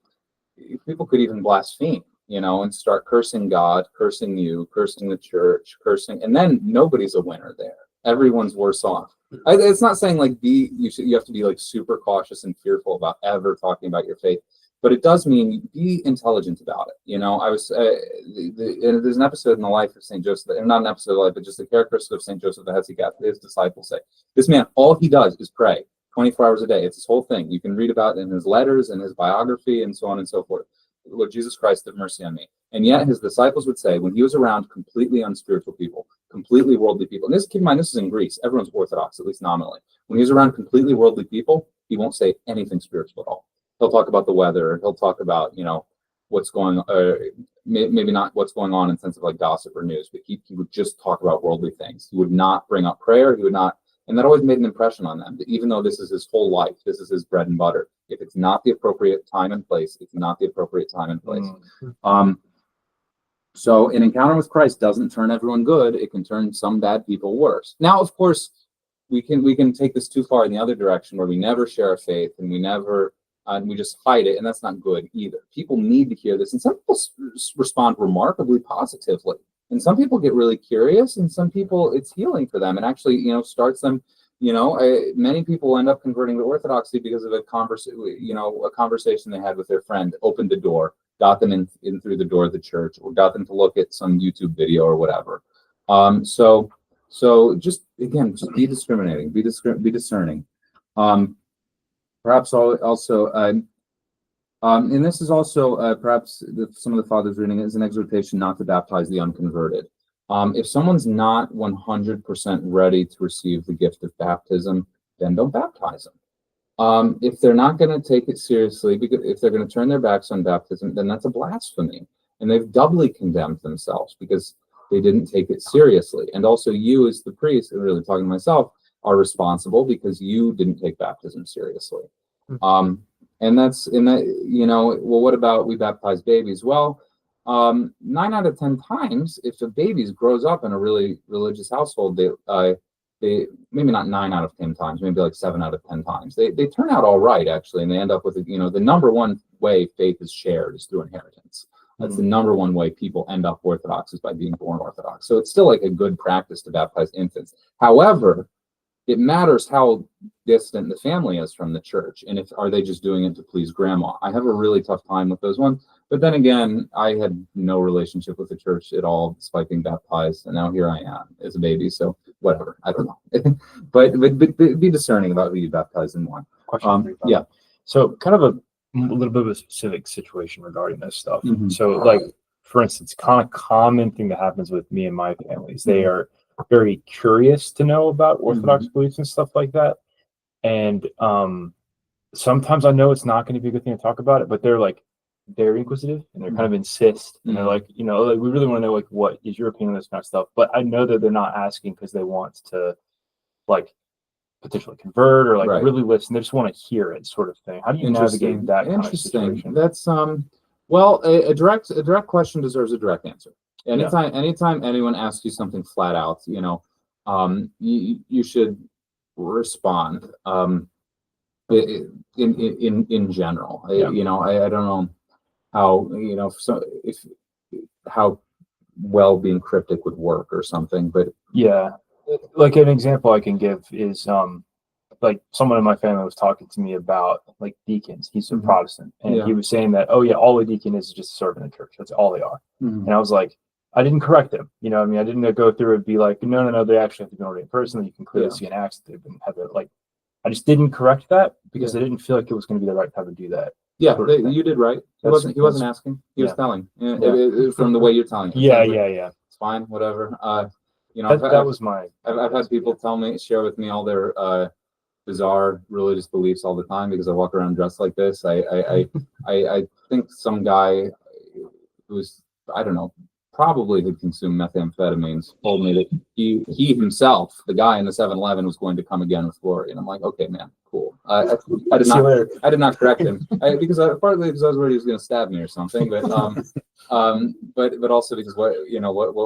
could even blaspheme, and start cursing God, cursing you, cursing the church, cursing, and then nobody's a winner there. Everyone's worse off. It's not saying like you have to be like super cautious and fearful about ever talking about your faith, but it does mean be intelligent about it. I was there's an episode in the life of Saint Joseph, not an episode of life, but just the characteristic of Saint Joseph, the Hesychast. His disciples say, this man, all he does is pray 24 hours a day. It's his whole thing. You can read about it in his letters and his biography and so on and so forth. Lord Jesus Christ, have mercy on me. And yet his disciples would say, when he was around completely unspiritual people, completely worldly people, and keep in mind, this is in Greece, everyone's Orthodox, at least nominally. When he's around completely worldly people, he won't say anything spiritual at all. He'll talk about the weather, he'll talk about, what's going on, maybe not what's going on in the sense of like gossip or news, but he would just talk about worldly things. He would not bring up prayer, he would not, and that always made an impression on them, that even though this is his whole life, this is his bread and butter, if it's not the appropriate time and place, it's not the appropriate time and place. So an encounter with Christ doesn't turn everyone good. It can turn some bad people worse. Now, of course, we can take this too far in the other direction where we never share our faith and we just hide it, and that's not good either. People need to hear this, and some people respond remarkably positively, and some people get really curious, and some people it's healing for them and actually starts them. Many people end up converting to Orthodoxy because of a conversation they had with their friend, opened the door, got them in through the door of the church, or got them to look at some YouTube video or whatever. So just be discriminating, be discerning. Perhaps also, and this is also perhaps some of the fathers reading it is an exhortation not to baptize the unconverted. If someone's not 100% ready to receive the gift of baptism, then don't baptize them. If they're not going to take it seriously, because if they're going to turn their backs on baptism, then that's a blasphemy. And they've doubly condemned themselves because they didn't take it seriously. And also you as the priest, and really talking to myself, are responsible because you didn't take baptism seriously. And that's in that, well, what about we baptize babies? Well, 9 out of 10 times, if a baby grows up in a really religious household, they maybe not 9 out of 10 times, maybe like 7 out of 10 times, they turn out all right, actually, and they end up with, the number one way faith is shared is through inheritance. That's the number one way people end up Orthodox, is by being born Orthodox. So it's still like a good practice to baptize infants. However, it matters how distant the family is from the church, and are they just doing it to please grandma? I have a really tough time with those ones. But then again, I had no relationship with the church at all, despite being baptized, and now here I am as a baby. So whatever, I don't know. but be discerning about who you baptize and why. Question for you, Father. Yeah. So kind of a little bit of a specific situation regarding this stuff. Mhm. So like, for instance, kind of common thing that happens with me and my families, they are very curious to know about Orthodox beliefs and stuff like that. And sometimes I know it's not going to be a good thing to talk about it, but they're like very inquisitive and they're kind of insist, and they're like, like, we really want to know like what is your opinion on this kind of stuff. But I know that they're not asking because they want to like potentially convert or like really listen. They just want to hear it, sort of thing. How do you navigate that kind of situation? That's well, a direct question deserves a direct answer. Anytime anyone asks you something flat out, you should respond. In general, Yeah. I don't know how, if how well being cryptic would work or something, but Yeah. Like an example I can give is like someone in my family was talking to me about like deacons. He's a Mhm. Protestant, and Yeah. he was saying that, oh yeah, all a deacon is just serving the church. That's all they are. Mhm. And I was like, I didn't correct him. I mean, I didn't go through and be like, no, they actually have to be an ordained person. You can clearly Yeah. see an Acts that they've been have it. Like, I just didn't correct that because Yeah. I didn't feel like it was going to be the right time to do that. Yeah, sort of thing. you did right. He That's- wasn't asking. He was yeah. telling. Yeah. From the way you're telling. It Yeah, sounds like yeah. It's fine, whatever. That was my. I've had people share with me all their bizarre religious beliefs all the time because I walk around dressed like this. I think some guy who's, I don't know, probably had consumed methamphetamines told me that he himself, the guy in the 7-Eleven, was going to come again with glory. And I'm like, okay, man, cool. I did not correct him partly because I was worried he was going to stab me or something, but also because what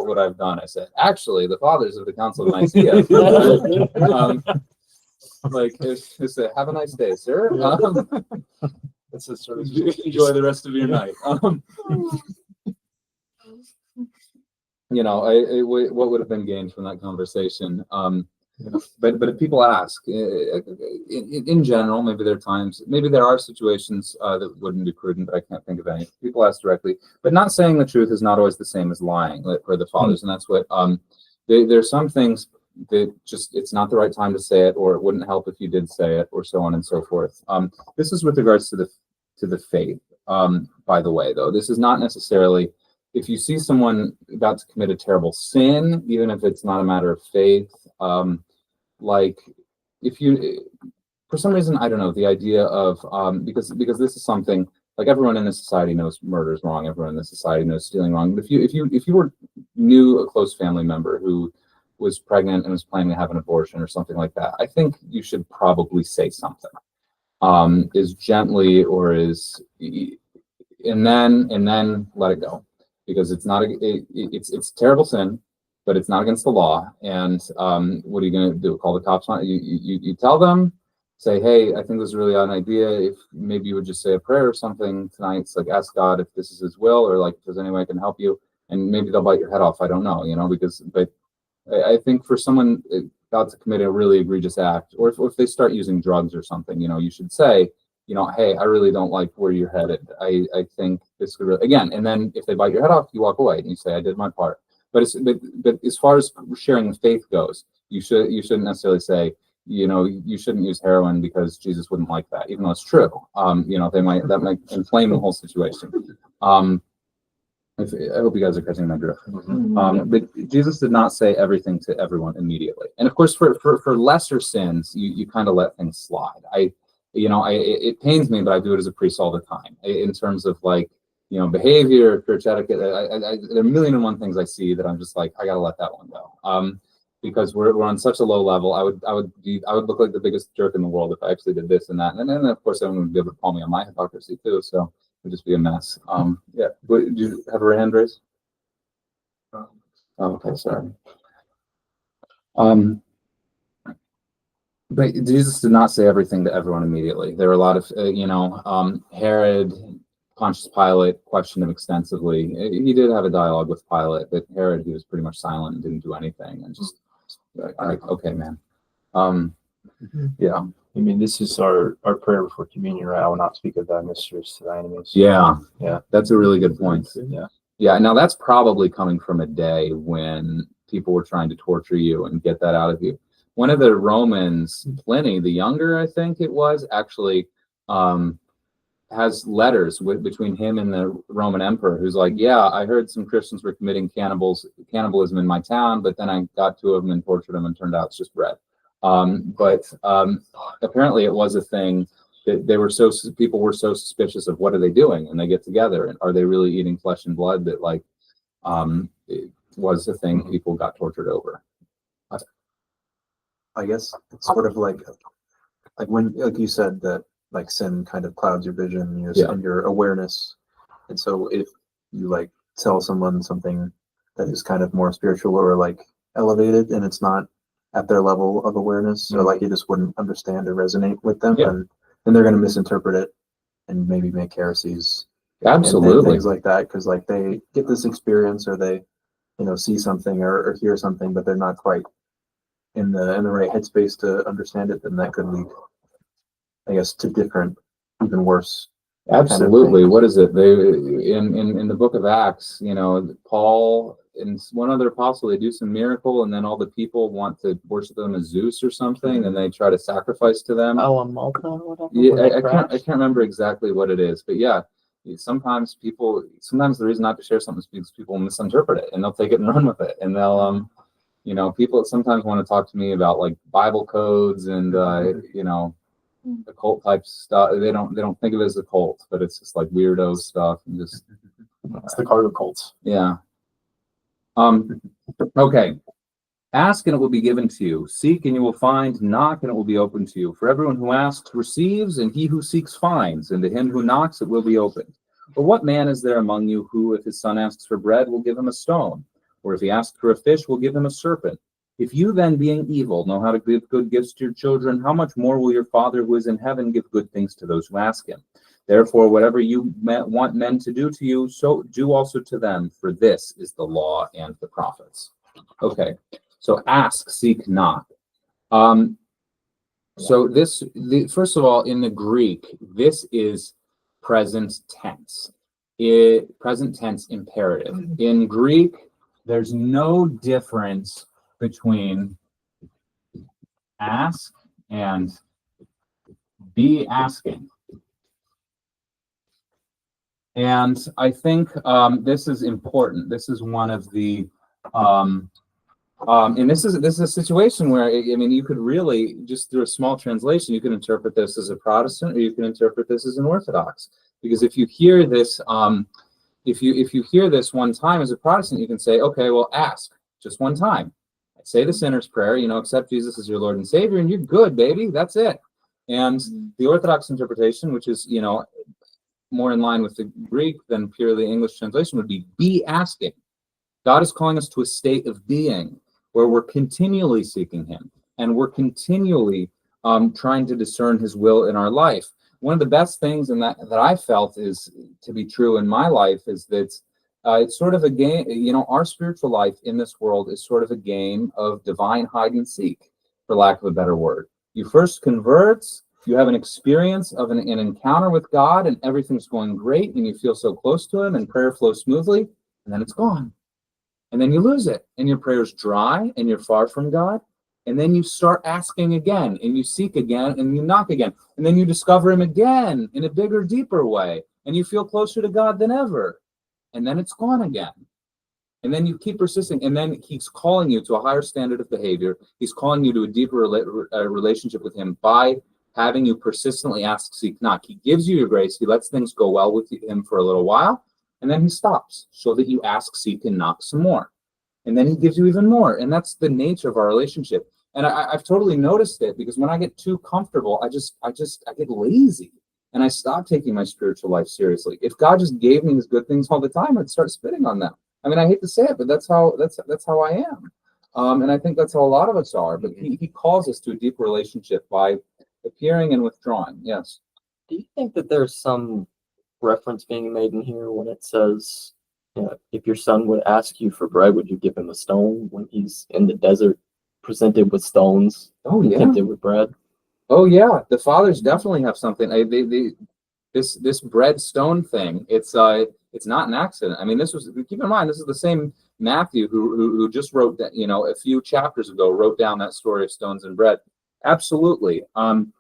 would I've done? I said, actually, the fathers of the Council of Nicaea, it's a, have a nice day, sir. That's a sort of Enjoy the rest of your night. What would have been gained from that conversation? But if people ask, in general, maybe there are situations that wouldn't be prudent, but I can't think of any. People ask directly, but not saying the truth is not always the same as lying for the fathers, and that's what there's some things that just it's not the right time to say it, or it wouldn't help if you did say it, or so on and so forth. This is with regards to the faith. By the way, though, this is not necessarily. If you see someone about to commit a terrible sin, even if it's not a matter of faith, like if you, for some reason, I don't know, the idea of, because this is something, like everyone in this society knows murder is wrong, everyone in this society knows stealing wrong. But if you knew a close family member who was pregnant and was planning to have an abortion or something like that, I think you should probably say something, as gently or as, and then let it go. Because it's not it's a terrible sin, but it's not against the law. And what are you going to do? Call the cops on it? You tell them, say, hey, I think this is really an idea. If maybe you would just say a prayer or something tonight. It's like ask God if this is His will, or like if there's any way I can help you. And maybe they'll bite your head off. I don't know, but I think for someone about to commit a really egregious act, or if they start using drugs or something, you should say, hey, I really don't like where you're headed. I think this could really, again, and then if they bite your head off, you walk away and you say, I did my part. But as far as sharing the faith goes, you shouldn't necessarily say, you shouldn't use heroin because Jesus wouldn't like that, even though it's true. That might inflame the whole situation. I hope you guys are catching my drift. But Jesus did not say everything to everyone immediately. And of course, for lesser sins, you kind of let things slide. It pains me, but I do it as a priest all the time in terms of behavior, church etiquette. There are a million and one things I see that I'm just like, I gotta let that one go. Because we're on such a low level. I would look like the biggest jerk in the world if I actually did this and that. And then of course everyone would be able to call me on my hypocrisy too. So it would just be a mess. Yeah. Do you have a hand raised? Oh, okay, sorry. But Jesus did not say everything to everyone immediately. There were a lot of, Herod, Pontius Pilate questioned him extensively. He did have a dialogue with Pilate, but Herod, he was pretty much silent and didn't do anything, and just like, okay, man. Yeah. I mean, this is our prayer before communion, right? I will not speak of thy mysteries to thy enemies. Yeah. Yeah. That's a really good point. Yeah. Yeah. Now that's probably coming from a day when people were trying to torture you and get that out of you. One of the Romans, Pliny the Younger, I think it was, actually has letters between him and the Roman emperor, who's like, yeah, I heard some Christians were committing cannibalism in my town, but then I got to them and tortured them, and turned out it's just bread. But apparently it was a thing that people were so suspicious of what are they doing, and they get together, and are they really eating flesh and blood, that it was a thing people got tortured over. I guess it's sort of like when, like you said, that like sin kind of clouds your vision and your awareness. And so if you tell someone something that is kind of more spiritual or like elevated, and it's not at their level of awareness, or like it just wouldn't understand or resonate with them, Yeah. and they're going to misinterpret it and maybe make heresies and Absolutely. things like that, because like they get this experience, or they see something or hear something, but they're not quite in the right headspace to understand it. Then that could lead, I guess, to different, even worse. Absolutely. thing. What is it? They in the book of Acts, Paul and one other apostle, they do some miracle, and then all the people want to worship them as Zeus or something, and they try to sacrifice to them. Oh, on Malta or whatever. Yeah, when they I can't crashed? remember exactly what it is, but yeah, sometimes the reason not to share something is because people misinterpret it, and they'll take it and run with it, and they'll people sometimes want to talk to me about like Bible codes and occult type stuff. They don't think of it as a cult, but it's just like weirdo stuff and just It's the cargo cults. yeah. Okay. Ask and it will be given to you. Seek and you will find. Knock and it will be opened to you. For everyone who asks receives, and he who seeks finds, and to him who knocks it will be opened. Or what man is there among you who, if his son asks for bread, will give him a stone? Or if he asks for a fish, will give him a serpent? If you then, being evil, know how to give good gifts to your children, how much more will your Father who is in heaven give good things to those who ask him? Therefore, whatever you want men to do to you, so do also to them, for this is the law and the prophets. Okay, so ask, seek, knock. So first of all, in the Greek, this is present tense. Present tense imperative. In Greek, there's no difference between ask and be asking. And I think this is important. This is one of the, and this is a situation where you could really just through a small translation, you can interpret this as a Protestant, or you can interpret this as an Orthodox. Because if you hear this, if you hear this one time as a Protestant, you can say, okay, well, ask just one time. Say the sinner's prayer, accept Jesus as your Lord and Savior, and you're good, baby. That's it. And the Orthodox interpretation, which is more in line with the Greek than purely English translation, would be asking. God is calling us to a state of being where we're continually seeking him, and we're continually trying to discern his will in our life. One of the best things in that I felt is to be true in my life is that it's sort of a game. Our spiritual life in this world is sort of a game of divine hide and seek, for lack of a better word. You first convert, you have an experience of an encounter with God, and everything's going great, and you feel so close to him, and prayer flows smoothly, and then it's gone. And then you lose it, and your prayer's dry, and you're far from God. And then you start asking again, and you seek again, and you knock again. And then you discover him again in a bigger, deeper way, and you feel closer to God than ever. And then it's gone again. And then you keep persisting, and then he's calling you to a higher standard of behavior. He's calling you to a deeper relationship with him by having you persistently ask, seek, knock. He gives you your grace. He lets things go well with him for a little while, and then he stops so that you ask, seek, and knock some more. And then he gives you even more. And that's the nature of our relationship. And I've totally noticed it, because when I get too comfortable, I get lazy, and I stop taking my spiritual life seriously. If God just gave me his good things all the time, I'd start spitting on them. I mean, I hate to say it, but that's how I am. And I think that's how a lot of us are. But he calls us to a deep relationship by appearing and withdrawing. Yes. Do you think that there's some reference being made in here when it says, if your son would ask you for bread, would you give him a stone, when he's in the desert presented with stones, Oh yeah. tempted with bread? Oh yeah. The fathers definitely have something. This bread stone thing. It's not an accident. I mean, keep in mind, this is the same Matthew who just wrote that, a few chapters ago, wrote down that story of stones and bread. Absolutely. And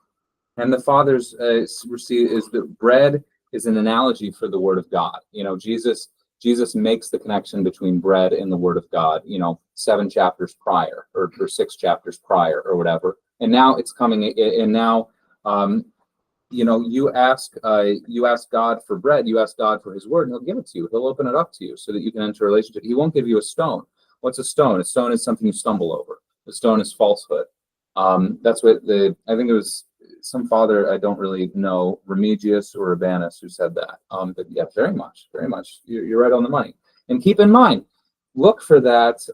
the fathers is that bread is an analogy for the word of God. Jesus makes the connection between bread and the word of God, 7 chapters prior or 6 chapters prior or whatever. And now it's coming. And now, you ask God for bread, you ask God for his word, and he'll give it to you. He'll open it up to you so that you can enter a relationship. He won't give you a stone. What's a stone? A stone is something you stumble over. A stone is falsehood. That's what I think it was some father, I don't really know, Remigius or Urbanus, who said that. But yeah, very much. You're right on the money. And keep in mind, look for that.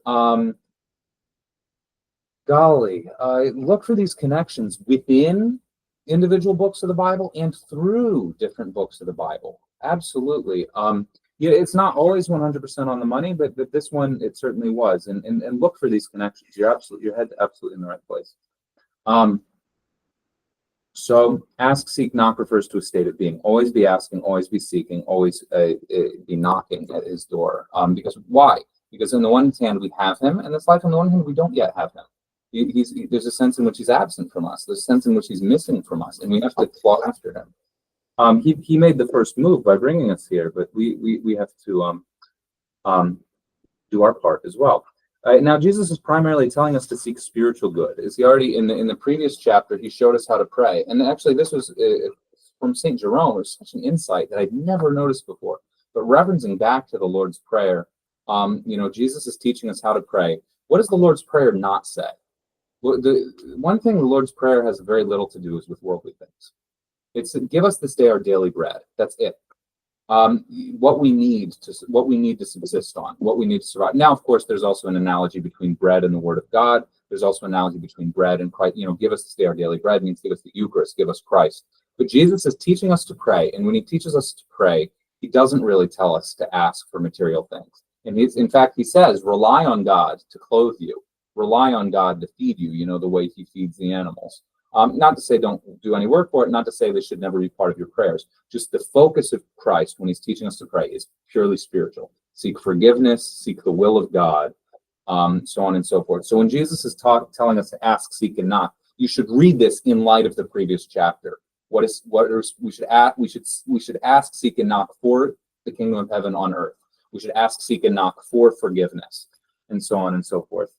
Look for these connections within individual books of the Bible and through different books of the Bible. Absolutely. Yeah, it's not always 100% on the money, but this one, it certainly was. And look for these connections. Your head absolutely in the right place. So ask, seek, knock refers to a state of being. Always be asking, always be seeking, always be knocking at his door. Because why? Because on the one hand, we have him, and it's like on the one hand, we don't yet have him. There's a sense in which he's absent from us. There's a sense in which he's missing from us, and we have to claw after him. He made the first move by bringing us here, but we have to do our part as well. Now, Jesus is primarily telling us to seek spiritual good. As he already in the previous chapter, he showed us how to pray, and actually, this was from Saint Jerome. It was such an insight that I'd never noticed before. But referencing back to the Lord's Prayer, Jesus is teaching us how to pray. What does the Lord's Prayer not say? Well, the one thing the Lord's Prayer has very little to do is with worldly things. It's give us this day our daily bread. That's it. What we need to subsist on, what we need to survive. Now, of course, there's also an analogy between bread and the Word of God. There's also an analogy between bread and Christ. Give us this day our daily bread means give us the Eucharist, give us Christ. But Jesus is teaching us to pray, and when he teaches us to pray, he doesn't really tell us to ask for material things. And in fact, he says, rely on God to clothe you. Rely on God to feed you, the way he feeds the animals. Not to say don't do any work for it, not to say they should never be part of your prayers. Just the focus of Christ when he's teaching us to pray is purely spiritual. Seek forgiveness, seek the will of God, so on and so forth. So when Jesus is telling us to ask, seek, and knock, you should read this in light of the previous chapter. We should ask, seek, and knock for the kingdom of heaven on earth. We should ask, seek, and knock for forgiveness, and so on and so forth.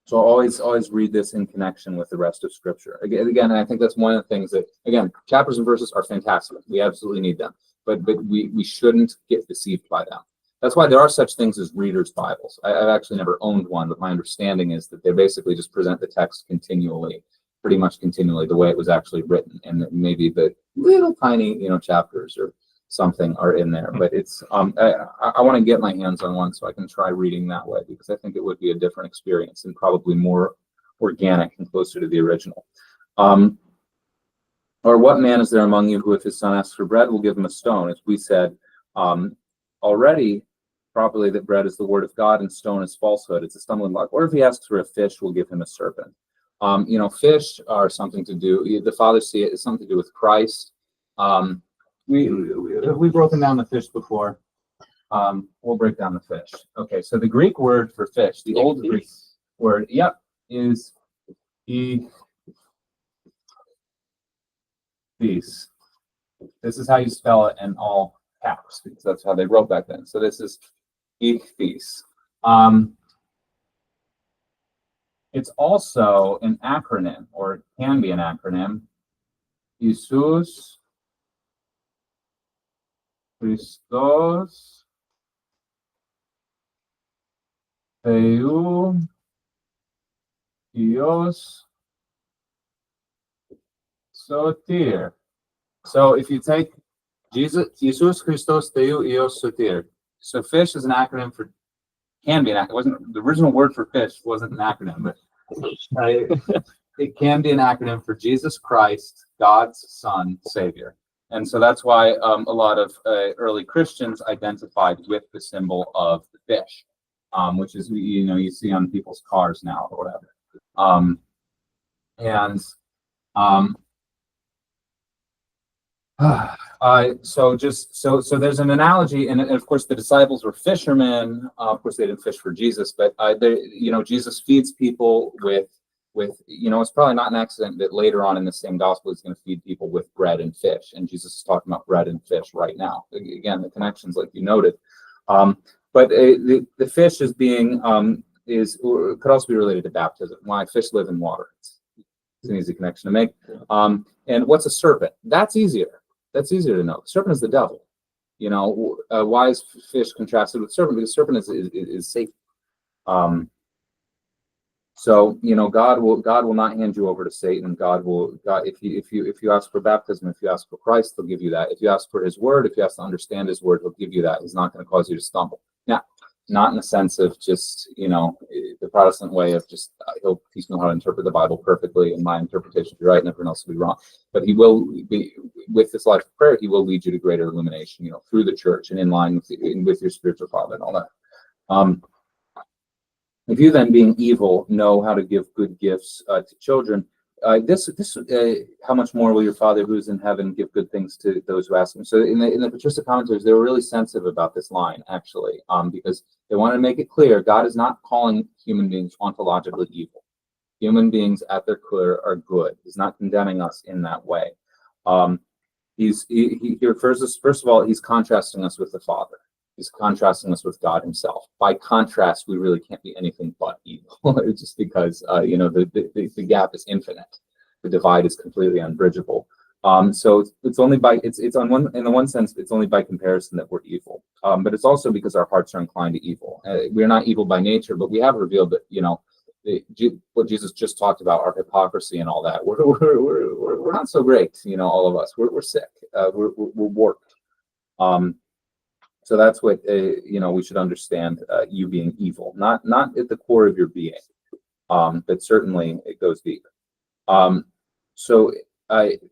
So always read this in connection with the rest of Scripture. Again, I think that's one of the things that, again, chapters and verses are fantastic. We absolutely need them, but we shouldn't get deceived by them. That's why there are such things as readers' Bibles. I've actually never owned one, but my understanding is that they basically just present the text pretty much continually, the way it was actually written, and maybe the little tiny, chapters or something are in there, but it's I want to get my hands on one so I can try reading that way, because I think it would be a different experience and probably more organic and closer to the original. Or what man is there among you who, if his son asks for bread, will give him a stone? As we said already properly, that bread is the word of God and stone is falsehood. It's a stumbling block. Or if he asks for a fish, we'll give him a serpent. Fish are something to do. The fathers see it as something to do with Christ. We've broken down the fish before. We'll break down the fish. Okay, so the Greek word for fish, the old Greek word, is ichthys. This is how you spell it in all caps, because that's how they wrote back then. So this is ichthys. It's also an acronym, or it can be an acronym. Jesus Christos Theou Ios Sotir. So if you take Jesus Christos Theou Ios Sotir. So fish is an acronym for, can be an acronym. It wasn't the original word for fish wasn't an acronym, but it can be an acronym for Jesus Christ, God's Son, Savior. And so that's why a lot of early Christians identified with the symbol of the fish, which is, you see on people's cars now or whatever. So there's an analogy, and of course the disciples were fishermen. Of course they didn't fish for Jesus, but Jesus feeds people with it's probably not an accident that later on in the same gospel he's going to feed people with bread and fish, and Jesus is talking about bread and fish right now. Again, the connections, like you noted, but the fish is being could also be related to baptism. Why fish live in water? It's an easy connection to make. And what's a serpent? That's easier. That's easier to know. The serpent is the devil. Why is fish contrasted with serpent? Because serpent is safety. So God will not hand you over to Satan. God if you ask for baptism, if you ask for Christ, he'll give you that. If you ask for his word, if you ask to understand his word, he'll give you that. He's not going to cause you to stumble. Now, not in the sense of just, the Protestant way of just, he'll teach me how to interpret the Bible perfectly and my interpretation will be right and everyone else will be wrong. But he will be, with this life of prayer, he will lead you to greater illumination, through the church and in line with your spiritual father and all that. If you then, being evil, know how to give good gifts to children, how much more will your Father who is in heaven give good things to those who ask him? So in the patristic commentaries, they were really sensitive about this line, actually, because they wanted to make it clear God is not calling human beings ontologically evil. Human beings at their core are good. He's not condemning us in that way. He refers us, first of all, he's contrasting us with the Father. He's contrasting us with God himself. By contrast, we really can't be anything but evil, just because, the gap is infinite. The divide is completely unbridgeable. So it's only by, in the one sense, it's only by comparison that we're evil. But it's also because our hearts are inclined to evil. We're not evil by nature, but we have revealed that, what Jesus just talked about, our hypocrisy and all that. We're not so great, all of us. We're sick. We're warped. So that's what we should understand. You being evil, not at the core of your being, but certainly it goes deep. But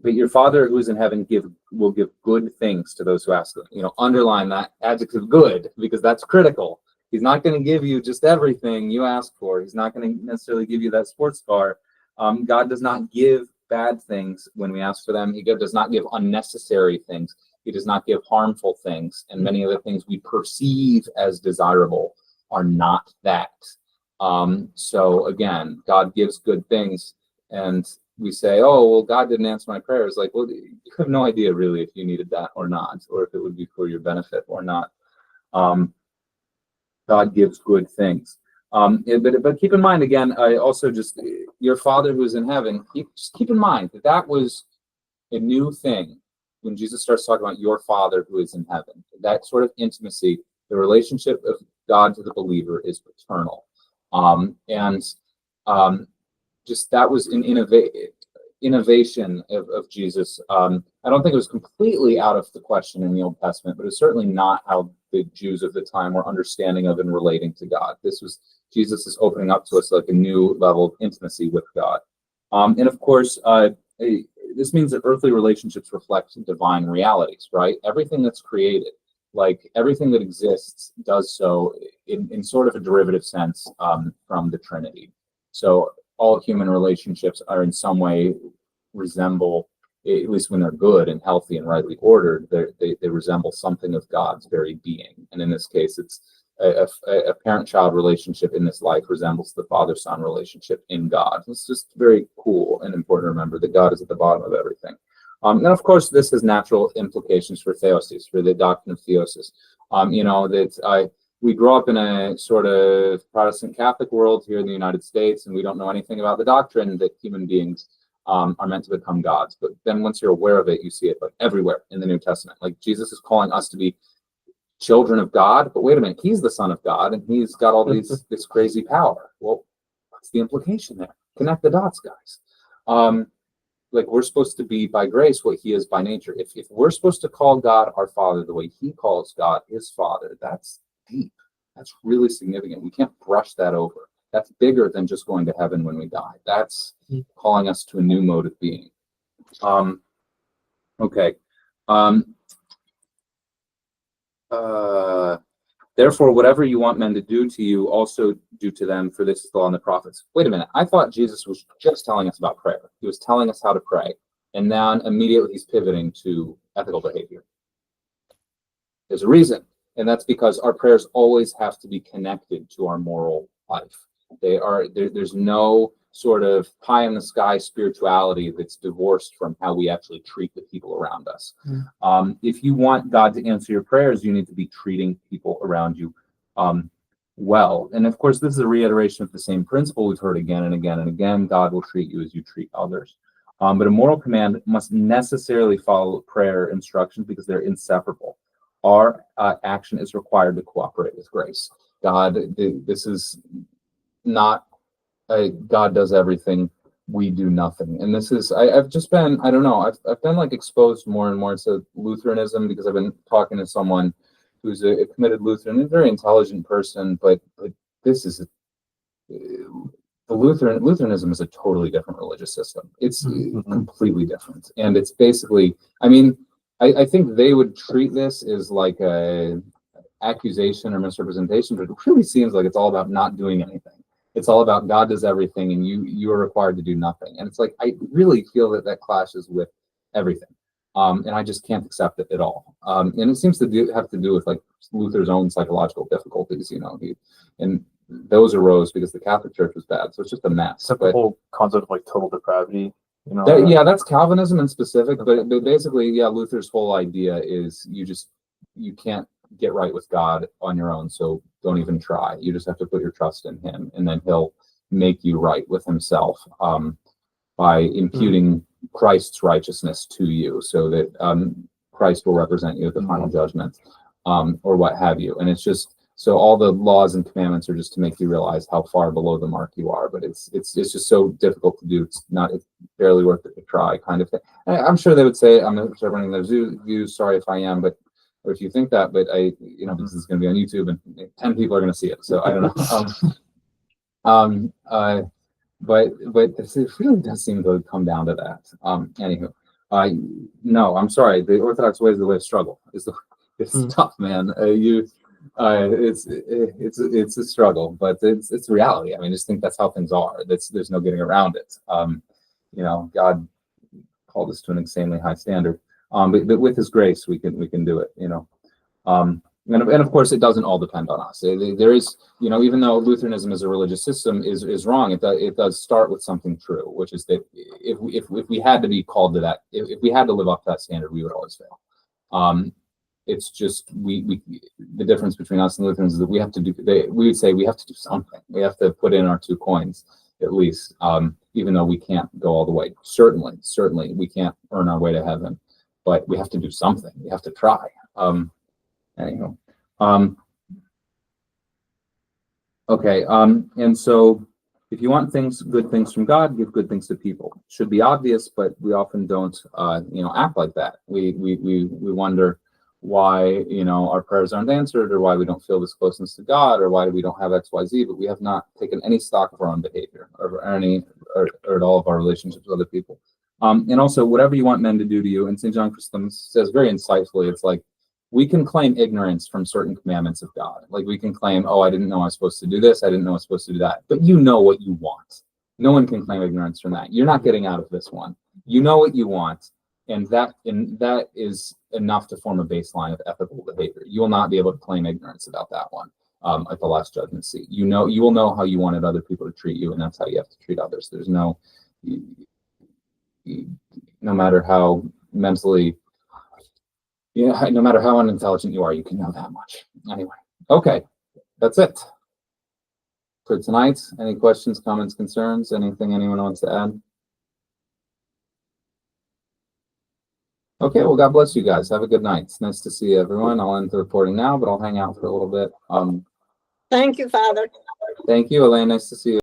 your Father who is in heaven will give good things to those who ask them. Underline that adjective "good" because that's critical. He's not going to give you just everything you ask for. He's not going to necessarily give you that sports car. God does not give bad things when we ask for them. He does not give unnecessary things. He does not give harmful things, and many of the things we perceive as desirable are not that. So again, God gives good things, and we say, "Oh, well, God didn't answer my prayers." Like, well, you have no idea really if you needed that or not, or if it would be for your benefit or not. God gives good things. But keep in mind again, also just your Father who is in heaven. Just keep in mind that was a new thing. When Jesus starts talking about your Father who is in heaven, that sort of intimacy, the relationship of God to the believer is paternal. Just that was an innovation of Jesus. I don't think it was completely out of the question in the Old Testament, but it's certainly not how the Jews of the time were understanding of and relating to God. Jesus is opening up to us like a new level of intimacy with God. And of course, this means that earthly relationships reflect divine realities, right? Everything that's created, like everything that exists, does so in sort of a derivative sense from the Trinity. So all human relationships are in some way resemble, at least when they're good and healthy and rightly ordered, they resemble something of God's very being. And in this case, it's a parent-child relationship in this life resembles the father-son relationship in God. It's just very cool and important to remember that God is at the bottom of everything. And of course, this has natural implications for theosis, for the doctrine of theosis. We grow up in a sort of Protestant Catholic world here in the United States, and we don't know anything about the doctrine that human beings are meant to become gods. But then once you're aware of it, you see it like everywhere in the New Testament. Like Jesus is calling us to be children of God, but wait a minute, he's the Son of God, and he's got all this crazy power. Well, what's the implication there? Connect the dots, guys. Like we're supposed to be by grace what he is by nature. If we're supposed to call God our Father the way he calls God his Father, that's deep. That's really significant. We can't brush that over. That's bigger than just going to heaven when we die. That's calling us to a new mode of being. Okay. Therefore, whatever you want men to do to you, also do to them, for this is the law and the prophets. Wait a minute. I thought Jesus was just telling us about prayer. He was telling us how to pray. And then immediately he's pivoting to ethical behavior. There's a reason. And that's because our prayers always have to be connected to our moral life. There's no sort of pie in the sky spirituality that's divorced from how we actually treat the people around us. If you want God to answer your prayers, you need to be treating people around you well. And of course, this is a reiteration of the same principle we've heard again and again and again. God will treat you as you treat others. But a moral command must necessarily follow prayer instructions because they're inseparable. Our action is required to cooperate with grace. This is not God does everything, we do nothing. And this is, I've just been, I don't know, I've been like exposed more and more to Lutheranism because I've been talking to someone who's a committed Lutheran, a very intelligent person, but this is Lutheranism is a totally different religious system. It's completely different, and it's basically, I mean, I think they would treat this as like a accusation or misrepresentation, but it really seems like it's all about not doing anything. It's all about God does everything, and you are required to do nothing. And it's like I really feel that clashes with everything, and I just can't accept it at all. And it seems to have to do with like Luther's own psychological difficulties, and those arose because the Catholic Church was bad. So it's just a mess. Except the whole concept of like total depravity, Yeah, that's Calvinism in specific, but basically, yeah, Luther's whole idea is you can't get right with God on your own, so don't even try. You just have to put your trust in him, and then he'll make you right with himself by imputing Christ's righteousness to you, so that Christ will represent you at the final judgment, or what have you. And it's just, so all the laws and commandments are just to make you realize how far below the mark you are, but it's just so difficult to do. It's barely worth it to try, kind of thing. And I'm sure they would say, I'm not representing their views, sorry if I am, but or if you think that, but because it's going to be on YouTube and 10 people are going to see it, so I don't know. But it really does seem to come down to that. Anywho, no, I'm sorry. The Orthodox way is the way of struggle. It's tough, man. It's a struggle, but it's reality. I mean, I just think that's how things are. There's no getting around it. God called us to an insanely high standard. But with his grace, we can do it, and of course, it doesn't all depend on us. There is, even though Lutheranism as a religious system is wrong, it does start with something true, which is that if we had to be called to that, if we had to live up to that standard, we would always fail. It's just the difference between us and Lutherans is that we have to do. We would say we have to do something. We have to put in our 2 coins at least, even though we can't go all the way. Certainly, we can't earn our way to heaven. But we have to do something. We have to try. Anyhow. Okay. And so if you want good things from God, give good things to people. Should be obvious, but we often don't, act like that. We wonder why, our prayers aren't answered, or why we don't feel this closeness to God, or why we don't have X, Y, Z, but we have not taken any stock of our own behavior or at all of our relationships with other people. And also, whatever you want men to do to you, and St. John Chrysostom says very insightfully, it's like, we can claim ignorance from certain commandments of God. Like we can claim, oh, I didn't know I was supposed to do this. I didn't know I was supposed to do that. But you know what you want. No one can claim ignorance from that. You're not getting out of this one. You know what you want. And that is enough to form a baseline of ethical behavior. You will not be able to claim ignorance about that one at the last judgment seat. You will know how you wanted other people to treat you, and that's how you have to treat others. There's no matter how mentally, no matter how unintelligent you are, you can know that much. Anyway, okay, that's it for tonight. Any questions, comments, concerns? Anything anyone wants to add? Okay, well, God bless you guys. Have a good night. It's nice to see everyone. I'll end the recording now, but I'll hang out for a little bit. Thank you, Father. Thank you, Elaine. Nice to see you.